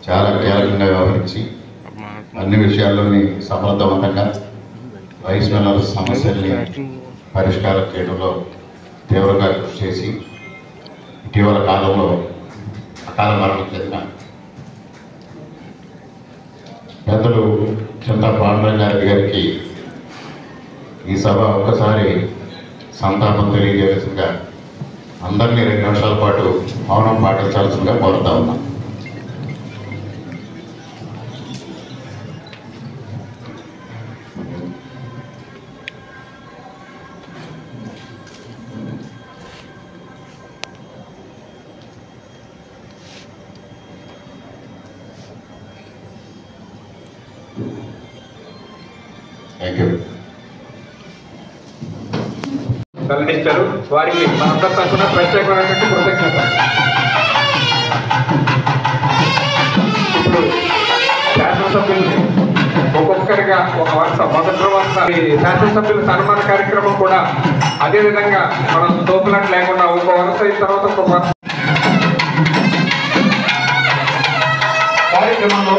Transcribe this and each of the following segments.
చాలా కీలకంగా వ్యవహరించి అన్ని విషయాల్లోని సమర్థవంతంగా రైస్ మిల్లర్ సమస్యల్ని పరిష్కారం చేయడంలో తీవ్రంగా కృషి చేసి ఇటీవల కాలంలో అకాల మరణం చెందిన పెద్దలు చింతా పాండురంగారెడ్డి గారికి ఈ సభ ఒక్కసారి సంతాపం తెలియజేయాల్సిందిగా అందరినీ 2 నిమిషాల పాటు మౌనం పాటించాల్సిందిగా కోరుతా ఉన్నాం. Thank you. వెల్లడించారు. వారికి మనందరి తరఫున ప్రత్యేకమైనటువంటి కృతజ్ఞత. ఇప్పుడు శాసనసభ్యుల్ని ఒక్కొక్కరిగా ఒక వరుస మొదటి వరుస శాసనసభ్యుల సన్మాన కార్యక్రమం కూడా అదేవిధంగా మనం తోపులాట్ లేకుండా ఒక వరుస అయిన తర్వాత ఒక వరుస కార్యక్రమంలో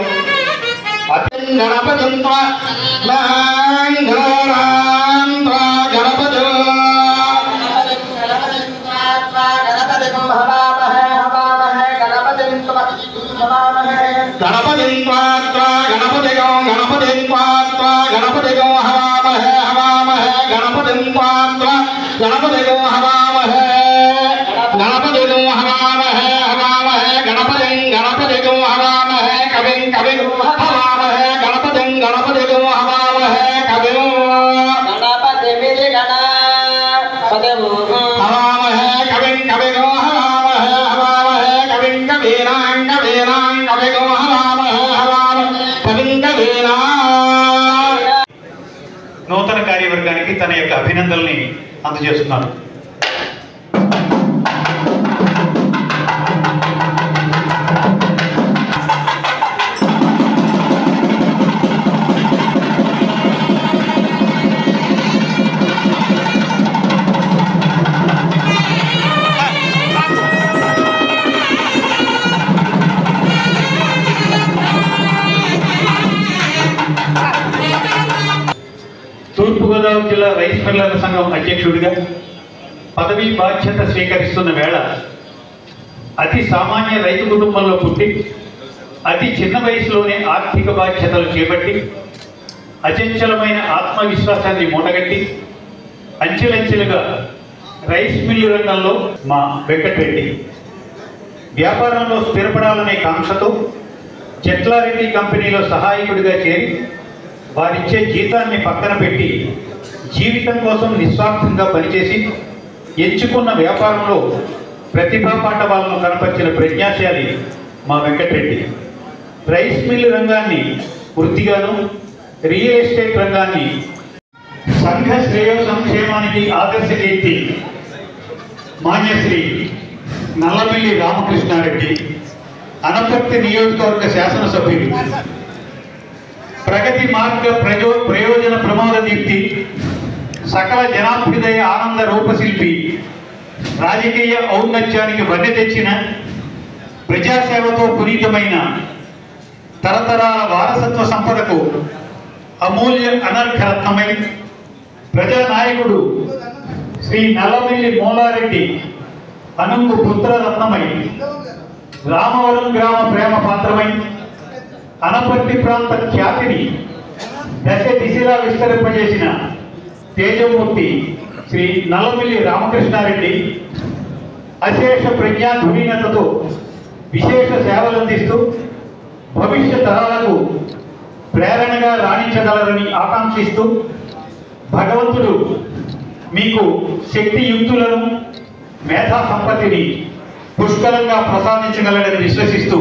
నూతన కార్యవర్గానికి తన యొక్క అభినందనల్ని అందజేస్తున్నారు. తూర్పుగోదావరి జిల్లా రైస్ మిల్లర్ల సంఘం అధ్యక్షుడిగా పదవీ బాధ్యత స్వీకరిస్తున్న వేళ అతి సామాన్య రైతు కుటుంబంలో పుట్టి అతి చిన్న వయసులోనే ఆర్థిక బాధ్యతలు చేపట్టి అచంచలమైన ఆత్మవిశ్వాసాన్ని మూటగట్టి అంచెలంచెలుగా రైస్ మిల్లు రంగంలో మా వెంకటరెడ్డి వ్యాపారంలో స్థిరపడాలనే కాంక్షతో చెట్లారెడ్డి కంపెనీలో సహాయకుడిగా చేరి వారిచ్చే జీతాన్ని పక్కన పెట్టి జీవితం కోసం నిస్వార్థంగా పనిచేసి ఎంచుకున్న వ్యాపారంలో ప్రతిభా పాఠవాలను కనపరిచిన ప్రజ్ఞాశాలి మా వెంకటరెడ్డి. రైస్ మిల్లు రంగాన్ని వృత్తిగాను, రియల్ ఎస్టేట్ రంగాన్ని సంఘ శ్రేయ సంక్షేమానికి ఆదర్శ కీర్తి మాన్యశ్రీ నల్లమిల్లి రామకృష్ణారెడ్డి, అనపర్తి నియోజకవర్గ శాసనసభ్యులు, ప్రగతి మార్గ ప్రయోజన ప్రమోద దీప్తి, సకల జనాభ్యుదయ ఆనంద రూపశిల్పి, రాజకీయ ఔన్నత్యానికి వన్నె తెచ్చిన, ప్రజాసేవతో పునీతమైన, తరతరాల వారసత్వ సంపదకు అమూల్య అనర్ఘరత్నమై ప్రజానాయకుడు శ్రీ నల్లమిల్లి మూలారెడ్డి అనుంగు పుత్రరత్నమై, రామవరం గ్రామ ప్రేమ పాత్రమై, అనపర్తి ప్రాంత ఖ్యాతిని దశ దిశలా విస్తరింపజేసిన తేజమూర్తి శ్రీ నల్లమిల్లి రామకృష్ణారెడ్డి అశేష ప్రజ్ఞాధునీనతతో విశేష సేవలందిస్తూ భవిష్య తరాలకు ప్రేరణగా రాణించగలరని ఆకాంక్షిస్తూ భగవంతుడు మీకు శక్తియుక్తులను, మేధా సంపత్తిని పుష్కలంగా ప్రసాదించగలడని విశ్వసిస్తూ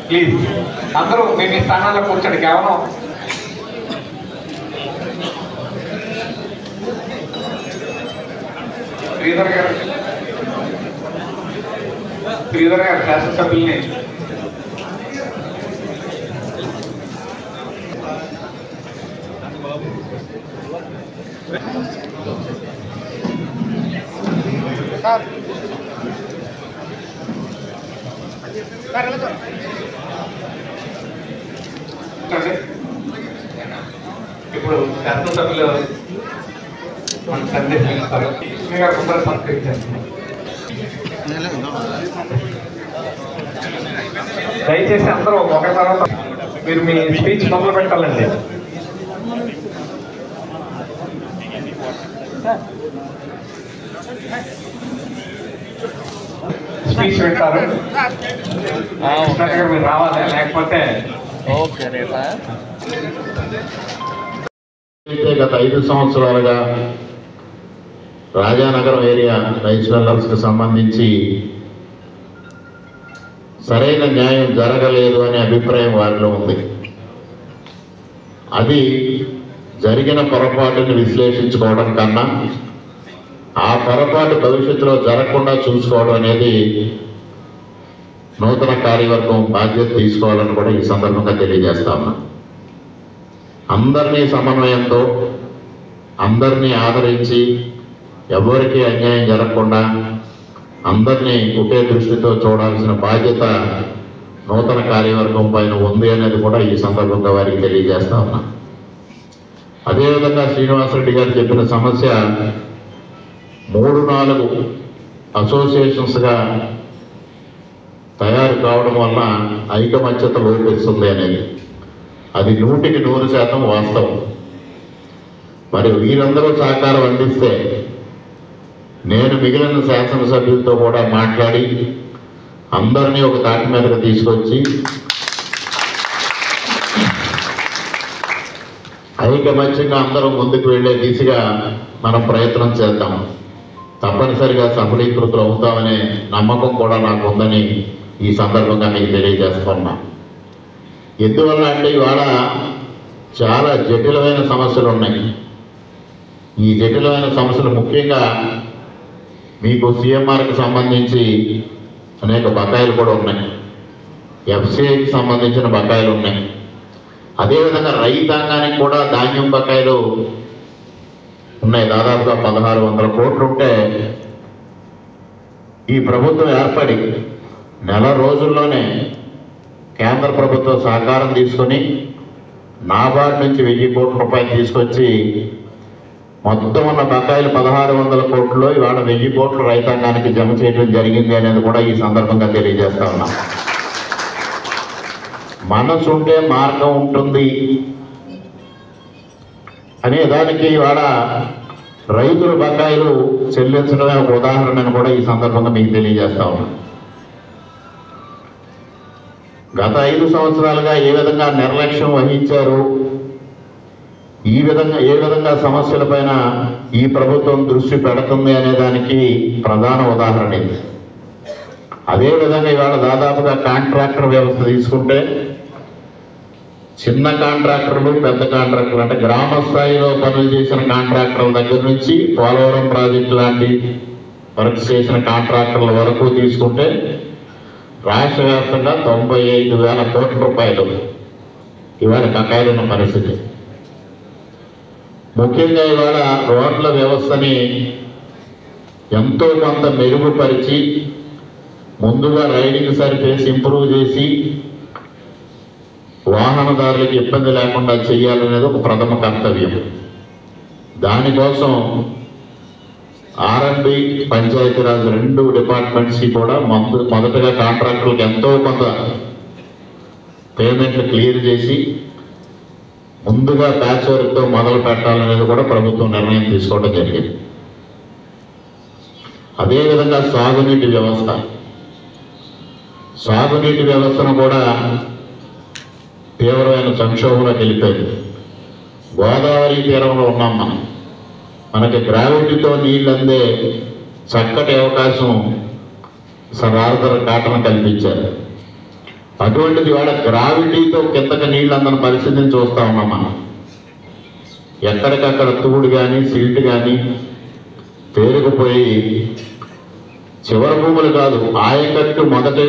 ప్లీజ్ అందరూ మీ మీ స్థానాల్లో కూర్చోండి. కేవలం శ్రీధర్ గారు శాసనసభ్యుల్ని ఇప్పుడు శాసనసభ్యులు మన సందేశం ఇస్తారు. దయచేసి అందరూ ఒక తర్వాత మీరు మీ స్పీచ్ మొదలు పెట్టాలండి. స్పీచ్ పెట్టారు, మీరు రావాలి, లేకపోతే గత 5 సంవత్సరాలుగా రాజానగరం ఏరియా రైస్ మిల్లర్స్కి సంబంధించి సరైన న్యాయం జరగలేదు అనే అభిప్రాయం వారిలో ఉంది. అది జరిగిన పొరపాటుని విశ్లేషించుకోవడం కన్నా ఆ పొరపాటు భవిష్యత్తులో జరగకుండా చూసుకోవడం అనేది నూతన కార్యవర్గం బాధ్యత తీసుకోవాలని కూడా ఈ సందర్భంగా తెలియజేస్తా ఉన్నా. అందరినీ సమన్వయంతో, అందరినీ ఆదరించి, ఎవరికి అన్యాయం జరగకుండా అందరినీ ఒకే దృష్టితో చూడాల్సిన బాధ్యత నూతన కార్యవర్గం పైన ఉంది అనేది కూడా ఈ సందర్భంగా వారికి తెలియజేస్తా ఉన్నా. అదేవిధంగా శ్రీనివాసరెడ్డి గారు చెప్పిన సమస్య 3-4 అసోసియేషన్స్గా తయారు కావడం వల్ల ఐకమత్యత లోపిస్తుంది అనేది, అది 100% వాస్తవం. మరి వీరందరూ సహకారం అందిస్తే నేను మిగిలిన శాసనసభ్యులతో కూడా మాట్లాడి అందరినీ ఒక తాటి మీదకి తీసుకొచ్చి ఐకమత్యంగా అందరం ముందుకు వెళ్ళే దిశగా మనం ప్రయత్నం చేద్దాం. తప్పనిసరిగా సఫలీకృతులు అవుతామనే నమ్మకం కూడా నాకు ఉందని ఈ సందర్భంగా మీకు తెలియజేస్తున్నా. ఎందువల్ల అంటే ఇవాళ చాలా జటిలమైన సమస్యలు ఉన్నాయి. ఈ జటిలమైన సమస్యలు ముఖ్యంగా మీకు సిఎంఆర్కి సంబంధించి అనేక బకాయిలు కూడా ఉన్నాయి, ఎఫ్సిఐకి సంబంధించిన బకాయిలు ఉన్నాయి. అదేవిధంగా రైతాంగానికి కూడా ధాన్యం బకాయిలు ఉన్నాయి. దాదాపుగా 1600 కోట్లు ఉంటే ఈ ప్రభుత్వం ఏర్పడి నెల రోజుల్లోనే కేంద్ర ప్రభుత్వ సహకారం తీసుకొని నాబార్డ్ నుంచి 1000 కోట్ల రూపాయలు తీసుకొచ్చి మొత్తం ఉన్న బకాయిలు 1600 కోట్లు ఇవాళ 1000 కోట్లు రైతాంగానికి జమ చేయడం జరిగింది అనేది కూడా ఈ సందర్భంగా తెలియజేస్తా ఉన్నాం. మనసు ఉంటే మార్గం ఉంటుంది అనే దానికి ఇవాళ రైతుల బకాయిలు చెల్లించడమే ఒక ఉదాహరణను కూడా ఈ సందర్భంగా మీకు తెలియజేస్తా ఉన్నాం. గత 5 సంవత్సరాలుగా ఏ విధంగా నిర్లక్ష్యం వహించారు, ఏ విధంగా సమస్యలపైన ఈ ప్రభుత్వం దృష్టి పెడుతుంది అనే దానికి ప్రధాన ఉదాహరణ ఇది. అదేవిధంగా ఇవాళ దాదాపుగా కాంట్రాక్టర్ వ్యవస్థ తీసుకుంటే చిన్న కాంట్రాక్టర్లు, పెద్ద కాంట్రాక్టర్లు అంటే గ్రామ స్థాయిలో పనులు చేసిన కాంట్రాక్టర్ల దగ్గర నుంచి పోలవరం ప్రాజెక్టు లాంటి వర్క్ చేసిన కాంట్రాక్టర్ల వరకు తీసుకుంటే రాష్ట్ర వ్యాప్తంగా 95,000 కోట్ల రూపాయలు ఇవాళ బకాయిలున్న పరిస్థితి. ముఖ్యంగా ఇవాళ రోడ్ల వ్యవస్థని ఎంతో కొంత మెరుగుపరిచి ముందుగా రైడింగ్ సర్ఫేస్ ఇంప్రూవ్ చేసి వాహనదారులకు ఇబ్బంది లేకుండా చేయాలనేది ఒక ప్రథమ కర్తవ్యం. దానికోసం ఆర్ఎండ్బి, పంచాయతీరాజ్ 2 డిపార్ట్మెంట్స్కి కూడా మొదటగా కాంట్రాక్టర్లకు ఎంతో కొంత పేమెంట్లు క్లియర్ చేసి ముందుగా ప్యాచ్ వర్క్తో మొదలు పెట్టాలనేది కూడా ప్రభుత్వం నిర్ణయం తీసుకోవడం జరిగింది. అదేవిధంగా సాగునీటి వ్యవస్థను కూడా తీవ్రమైన సంక్షోభంలోకి వెళ్ళిపోయింది. గోదావరి తీరంలో ఉన్నాం మనం. మనకి గ్రావిటీతో నీళ్ళు అందే చక్కటి అవకాశం సరార్థర కాటన కల్పించారు. అటువంటిది వాళ్ళ గ్రావిటీతో కిందకి నీళ్ళు అందని పరిస్థితిని చూస్తూ ఉన్నాం మనం. ఎక్కడికక్కడ తూడు కానీ సిల్ట్ కానీ పేరుకుపోయి చివరి భూములు కాదు, ఆయకట్టు మొదటి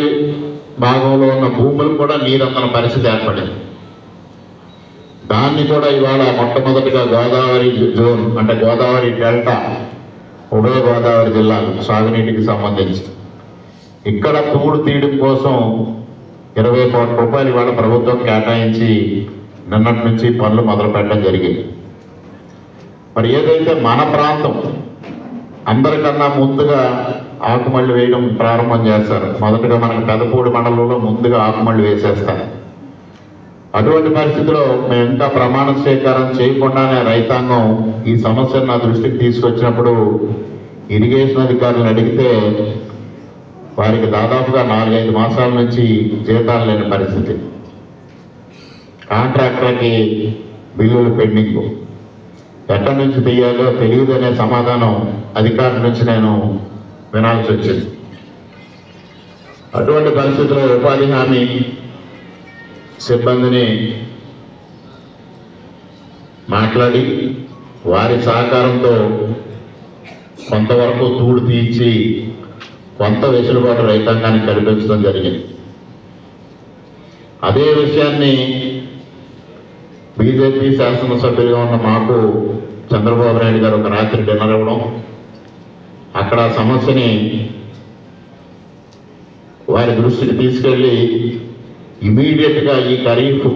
భాగంలో ఉన్న భూములు కూడా నీరందన పరిస్థితి ఏర్పడింది. దాన్ని కూడా ఇవాళ మొట్టమొదటిగా గోదావరి జోన్ అంటే గోదావరి డెల్టా, ఉభయ గోదావరి జిల్లాలు సాగునీటికి సంబంధించి ఇక్కడ తూడు తీయడం కోసం 20 కోట్ల రూపాయలు ఇవాళ ప్రభుత్వం కేటాయించి నిన్నటి నుంచి పనులు మొదలు పెట్టడం జరిగింది. మరి ఏదైతే మన ప్రాంతం అందరికన్నా ముందుగా ఆకుమళ్ళు వేయడం ప్రారంభం చేస్తారు. మొదటగా మనకు పెదపూడి మండలంలో ముందుగా ఆకుమళ్ళు వేసేస్తారు. అటువంటి పరిస్థితిలో మేము ఇంకా ప్రమాణ స్వీకారం చేయకుండానే రైతాంగం ఈ సమస్యను నా దృష్టికి తీసుకొచ్చినప్పుడు ఇరిగేషన్ అధికారులను అడిగితే వారికి దాదాపుగా 4-5 మాసాల నుంచి జీతాలు లేని పరిస్థితి, కాంట్రాక్టర్కి బిల్లులు పెండింగ్, ఎక్కడి నుంచి తీయాలో తెలియదనే సమాధానం అధికారుల నుంచి నేను వినాల్సి వచ్చింది. అటువంటి పరిస్థితుల్లో ఉపాధి హామీ సిబ్బందిని మాట్లాడి వారి సహకారంతో కొంతవరకు తూడు తీర్చి కొంత వెసులుబాటు రైతాంగానికి కల్పించడం జరిగింది. అదే విషయాన్ని బీజేపీ శాసనసభ్యులుగా ఉన్న మాకు చంద్రబాబు నాయుడు గారు ఒక రాత్రి డిన్నర్ ఇవ్వడం, అక్కడ సమస్యని వారి దృష్టికి తీసుకెళ్ళి ఇమీడియట్గా ఈ ఖరీఫ్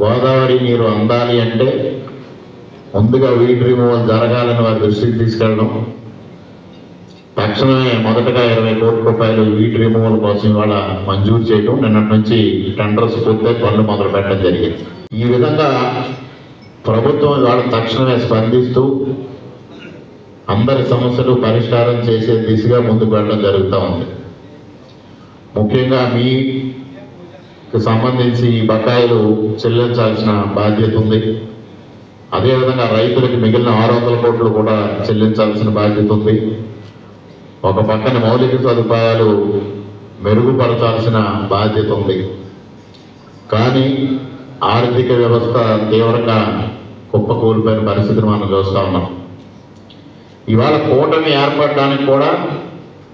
గోదావరి నీరు అందాలి అంటే ముందుగా వీట్ రిమూవల్ జరగాలని వారి దృష్టికి తీసుకెళ్ళడం, తక్షణమే మొదటగా 20 కోట్ల రూపాయలు వీట్ రిమూవల్ కోసం ఇవాళ మంజూరు చేయడం, నిన్నటి నుంచి టెండర్స్ పూర్తయి పనులు మొదలు పెట్టడం జరిగింది. ఈ విధంగా ప్రభుత్వం ఇవాళ తక్షణమే స్పందిస్తూ అందరి సమస్యలు పరిష్కారం చేసే దిశగా ముందుకు వెళ్ళడం జరుగుతూ ఉంది. ముఖ్యంగా మీకు సంబంధించి బకాయిలు చెల్లించాల్సిన బాధ్యత ఉంది. అదేవిధంగా రైతులకి మిగిలిన 600 కోట్లు కూడా చెల్లించాల్సిన బాధ్యత ఉంది. ఒక పక్కన మౌలిక సదుపాయాలు మెరుగుపరచాల్సిన బాధ్యత ఉంది. కానీ ఆర్థిక వ్యవస్థ తీవ్రంగా కుప్పకూలిపోయిన పరిస్థితిని మనం చూస్తూ ఉన్నాం. ఇవాళ కూటమి ఏర్పడడానికి కూడా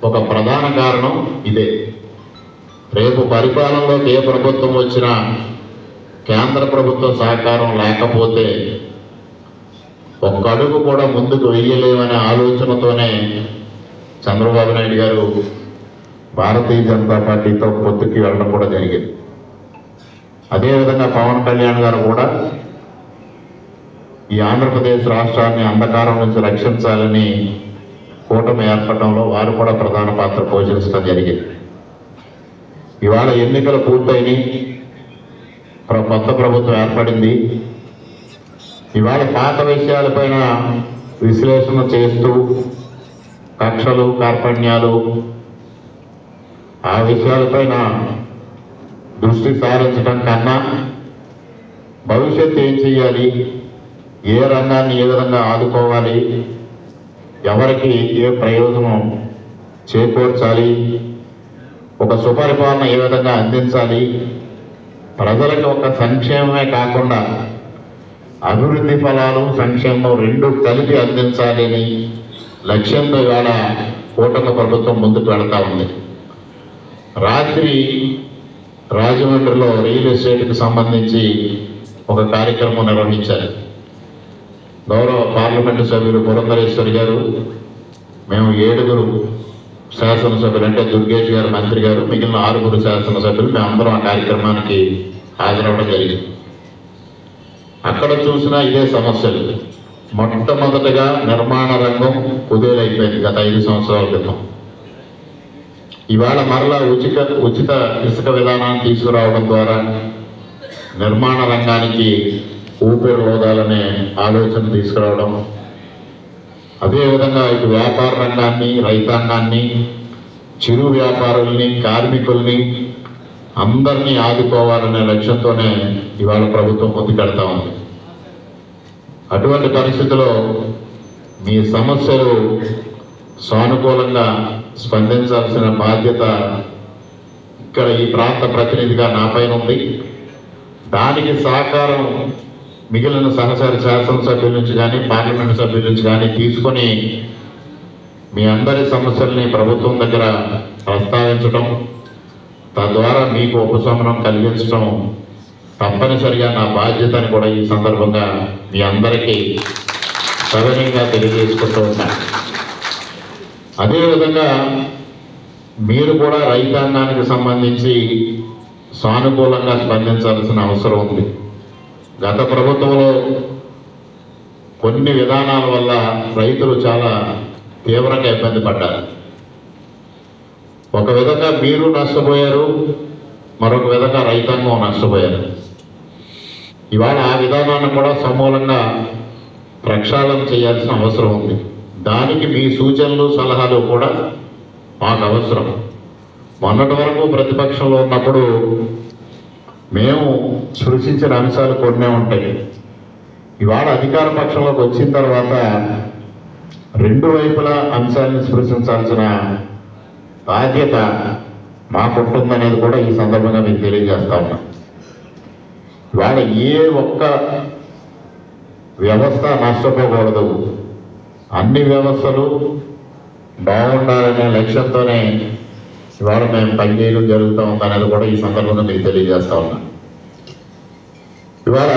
ఒక ప్రధాన కారణం ఇదే. రేపు పరిపాలనలోకి ఏ ప్రభుత్వం వచ్చినా కేంద్ర ప్రభుత్వ సహకారం లేకపోతే ఒక్క అడుగు కూడా ముందుకు వెయ్యలేమనే ఆలోచనతోనే చంద్రబాబు నాయుడు గారు భారతీయ జనతా పార్టీతో పొత్తుకి వెళ్ళడం కూడా జరిగింది. అదేవిధంగా పవన్ కళ్యాణ్ గారు కూడా ఈ ఆంధ్రప్రదేశ్ రాష్ట్రాన్ని అంధకారం నుంచి రక్షించాలని కూటమి ఏర్పడడంలో వారు కూడా ప్రధాన పాత్ర పోషించడం జరిగింది. ఇవాళ ఎన్నికలు పూర్తయినాయి, కొత్త ప్రభుత్వం ఏర్పడింది. ఇవాళ పాత విషయాలపైన విశ్లేషణ చేస్తూ కక్షలు కార్పణ్యాలు ఆ విషయాలపైన దృష్టి సారించడం కన్నా భవిష్యత్తు ఏం చేయాలి, ఏ రంగాన్ని ఏ విధంగా ఆదుకోవాలి, ఎవరికి ఏ ప్రయోజనం చేకూర్చాలి, ఒక సుపరిపాలన ఏ విధంగా అందించాలి, ప్రజలకు ఒక సంక్షేమమే కాకుండా అభివృద్ధి ఫలాలు సంక్షేమం రెండు కలిపి అందించాలి అని లక్ష్యంతో ఇవాళ కూటమి ప్రభుత్వం ముందుకు వెళతా ఉంది. రాత్రి రాజమండ్రిలో రియల్ ఎస్టేట్కి సంబంధించి ఒక కార్యక్రమం నిర్వహించారు. గౌరవ పార్లమెంటు సభ్యులు పురంధరేశ్వరి గారు, మేము 7 శాసనసభ్యులు, అంటే దుర్గేష్ గారు మంత్రి గారు, మిగిలిన 6 శాసనసభ్యులు మేమందరం ఆ కార్యక్రమానికి హాజరవడం జరిగింది. అక్కడ చూసినా ఇదే సమస్యలు. మొట్టమొదటగా నిర్మాణ రంగం కుదేలైపోయింది గత 5 సంవత్సరాల క్రితం. ఇవాళ మరలా ఉచిత ఇసుక విధానాన్ని తీసుకురావడం ద్వారా నిర్మాణ రంగానికి ఊపిరి లోదాలనే ఆలోచన తీసుకురావడం, అదేవిధంగా ఇటు వ్యాపార రంగాన్ని, రైతాంగాన్ని, చిరు వ్యాపారుల్ని, కార్మికుల్ని అందరినీ ఆదుకోవాలనే లక్ష్యంతోనే ఇవాళ ప్రభుత్వం ముందుకెళ్తా ఉంది. అటువంటి పరిస్థితిలో మీ సమస్యలు సానుకూలంగా స్పందించాల్సిన బాధ్యత ఇక్కడ ఈ ప్రాంత ప్రతినిధిగా నా పైన ఉంది. దానికి సహకారం మిగిలిన సహచర శాసనసభ్యుల నుంచి కానీ పార్లమెంటు సభ్యుల నుంచి కానీ తీసుకొని మీ అందరి సమస్యల్ని ప్రభుత్వం దగ్గర ప్రస్తావించడం, తద్వారా మీకు ఉపశమనం కలిగించడం తప్పనిసరిగా నా బాధ్యత అని కూడా ఈ సందర్భంగా మీ అందరికీ సవినయంగా తెలియజేసుకుంటూ ఉన్నాను. అదేవిధంగా మీరు కూడా రైతాంగానికి సంబంధించి సానుకూలంగా స్పందించాల్సిన అవసరం ఉంది. గత ప్రభుత్వంలో కొన్ని విధానాల వల్ల రైతులు చాలా తీవ్రంగా ఇబ్బంది పడ్డారు. ఒక విధంగా మీరు నష్టపోయారు, మరొక విధంగా రైతాంగం నష్టపోయారు. ఇవాళ ఆ విధానాన్ని కూడా సమూలంగా ప్రక్షాళన చేయాల్సిన అవసరం ఉంది. దానికి మీ సూచనలు సలహాలు కూడా మాకు అవసరం. మొన్నటి వరకు ప్రతిపక్షంలో ఉన్నప్పుడు మేము సృష్టించిన అంశాలు కొన్నే ఉంటాయి. ఇవాళ అధికార పక్షంలోకి వచ్చిన తర్వాత 2 వైపుల అంశాలను స్పృశించాల్సిన బాధ్యత మాకుంటుందనేది కూడా ఈ సందర్భంగా మీకు తెలియజేస్తా ఉన్నా. ఇవాళ ఏ ఒక్క వ్యవస్థ నష్టపోకూడదు, అన్ని వ్యవస్థలు బాగుండాలనే లక్ష్యంతోనే ఇవాళ మేము పనిచేయడం జరుగుతూ ఉందనేది కూడా ఈ సందర్భంగా మీకు తెలియజేస్తా ఉన్నా. ఇవాళ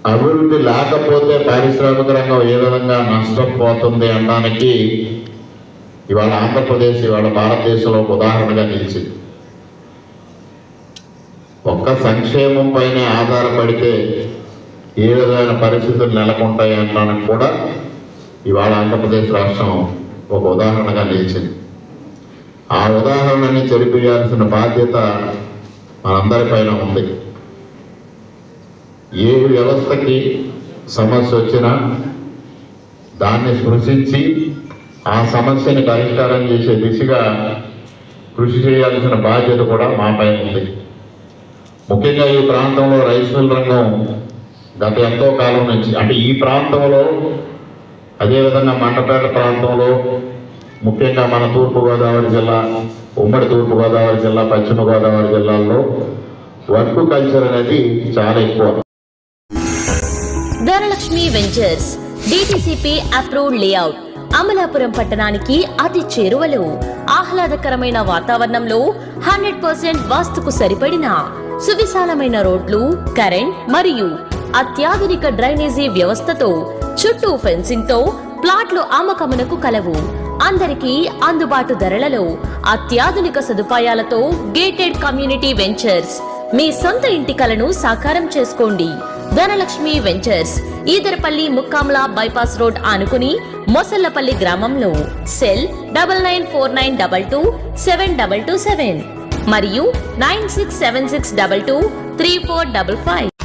అభివృద్ధి లేకపోతే పారిశ్రామిక రంగం ఏ విధంగా నష్టపోతుంది అనడానికి ఇవాళ ఆంధ్రప్రదేశ్ ఇవాళ భారతదేశంలో ఒక ఉదాహరణగా నిలిచింది. ఒక్క సంక్షేమం పైనే ఆధారపడితే ఏ విధమైన పరిస్థితులు నెలకొంటాయి అనడానికి కూడా ఇవాళ ఆంధ్రప్రదేశ్ రాష్ట్రం ఒక ఉదాహరణగా నిలిచింది. ఆ ఉదాహరణని చెరిపియాల్సిన బాధ్యత మనందరిపైన ఉంది. ఏ వ్యవస్థకి సమస్య వచ్చినా దాన్ని స్పృశించి ఆ సమస్యని పరిష్కారం చేసే దిశగా కృషి చేయాల్సిన బాధ్యత కూడా మా పైన ఉంది. ముఖ్యంగా ఈ ప్రాంతంలో రైస్ మిల్ రంగం గత ఎంతో కాలం నుంచి అంటే ఈ ప్రాంతంలో, అదేవిధంగా మండపేట ప్రాంతంలో, ముఖ్యంగా మన తూర్పుగోదావరి జిల్లా, ఉమ్మడి తూర్పుగోదావరి జిల్లా, పశ్చిమ గోదావరి జిల్లాల్లో వర్క్ కల్చర్ అనేది చాలా ఎక్కువ. Dhanalakshmi ventures DTCP approved layout, Amalapuram పట్టణానికి అతి చేరువలో, ఆహ్లాదకరమైన వాతావరణంలో 100% వాస్తుకు సరిపడిన సువిశాలమైన రోడ్లు, కరెంట్ మరియు అత్యాధునిక డ్రైనేజీ వ్యవస్థతో, చుట్టూ ఫెన్సింగ్ తో ప్లాట్లు అమ్మకమునకు కలవు. అందరికీ అందుబాటు ధరలలో అత్యాధునిక సదుపాయాలతో గేటెడ్ కమ్యూనిటీ వెంచర్స్. మీ సొంత ఇంటి కలను సాకారం చేసుకోండి. Dhanalakshmi ventures, Edarapalli ముక్కాంలా bypass road ఆనుకుని మొసళ్లపల్లి గ్రామంలో. సెల్ 9949227227 మరియు 9676223455.